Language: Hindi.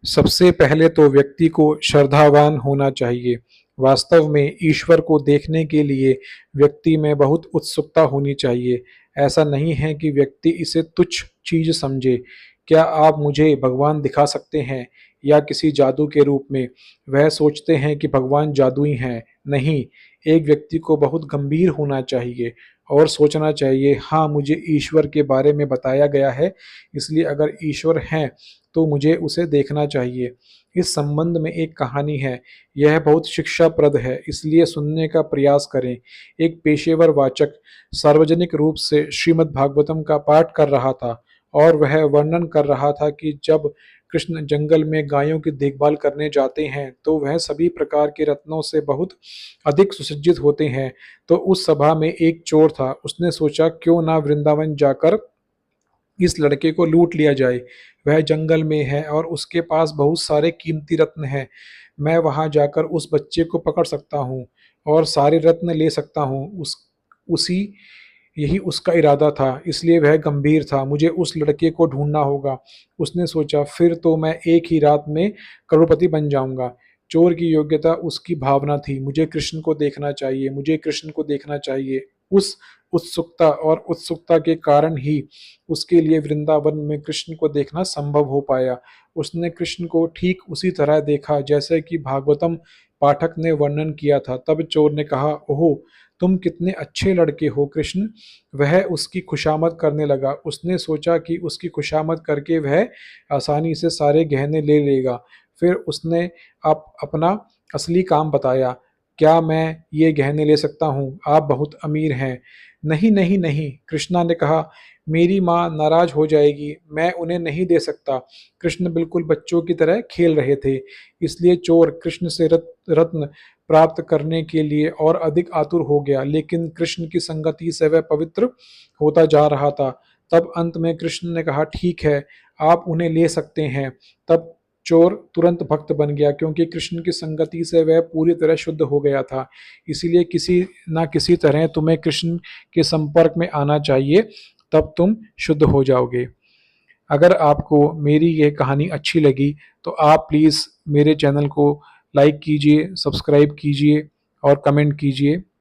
सबसे पहले तो व्यक्ति को श्रद्धावान होना चाहिए। वास्तव में ईश्वर को देखने के लिए व्यक्ति में बहुत उत्सुकता होनी चाहिए। ऐसा नहीं है कि व्यक्ति इसे तुच्छ चीज़ समझे। क्या आप मुझे भगवान दिखा सकते हैं या किसी जादू के रूप में? वह सोचते हैं कि भगवान जादुई हैं। नहीं, एक व्यक्ति को बहुत गंभीर होना चाहिए और सोचना चाहिए, हाँ, मुझे ईश्वर के बारे में बताया गया है, इसलिए अगर ईश्वर हैं तो मुझे उसे देखना चाहिए। इस संबंध में एक कहानी है, यह बहुत शिक्षाप्रद है, इसलिए सुनने का प्रयास करें। एक पेशेवर वाचक सार्वजनिक रूप से श्रीमद् भागवतम का पाठ कर रहा था और वह वर्णन कर रहा था कि जब कृष्ण जंगल में गायों की देखभाल करने जाते हैं तो वह सभी प्रकार के रत्नों से बहुत अधिक सुसज्जित होते हैं। तो उस सभा में एक चोर था, उसने सोचा क्यों ना वृंदावन जाकर इस लड़के को लूट लिया जाए। वह जंगल में है और उसके पास बहुत सारे कीमती रत्न हैं। मैं वहां जाकर उस बच्चे को पकड़ सकता हूँ और सारे रत्न ले सकता हूँ। उस उसी यही उसका इरादा था, इसलिए वह गंभीर था। मुझे उस लड़के को ढूंढना होगा। उसने सोचा, फिर तो मैं एक ही रात में करोड़पति बन जाऊंगा। चोर की योग्यता उसकी भावना थी, मुझे कृष्ण को देखना चाहिए, मुझे कृष्ण को देखना चाहिए। उस उत्सुकता और उत्सुकता के कारण ही उसके लिए वृंदावन में कृष्ण को देखना संभव हो पाया। उसने कृष्ण को ठीक उसी तरह देखा जैसे कि भागवतम पाठक ने वर्णन किया था। तब चोर ने कहा, ओहो, तुम कितने अच्छे लड़के हो कृष्ण। वह उसकी खुशामद करने लगा। उसने सोचा कि उसकी खुशामद करके वह आसानी से सारे गहने ले लेगा। फिर उसने अपना असली काम बताया। क्या मैं ये गहने ले सकता हूँ? आप बहुत अमीर हैं। नहीं नहीं नहीं, कृष्णा ने कहा, मेरी माँ नाराज हो जाएगी, मैं उन्हें नहीं दे सकता। कृष्ण बिल्कुल बच्चों की तरह खेल रहे थे। इसलिए चोर कृष्ण से रत्न प्राप्त करने के लिए और अधिक आतुर हो गया, लेकिन कृष्ण की संगति से वह पवित्र होता जा रहा था। तब अंत में कृष्ण ने कहा, ठीक है, आप उन्हें ले सकते हैं। तब चोर तुरंत भक्त बन गया, क्योंकि कृष्ण की संगति से वह पूरी तरह शुद्ध हो गया था। इसीलिए किसी ना किसी तरह तुम्हें कृष्ण के संपर्क में आना चाहिए, तब तुम शुद्ध हो जाओगे। अगर आपको मेरी यह कहानी अच्छी लगी तो आप प्लीज़ मेरे चैनल को लाइक कीजिए, सब्सक्राइब कीजिए और कमेंट कीजिए।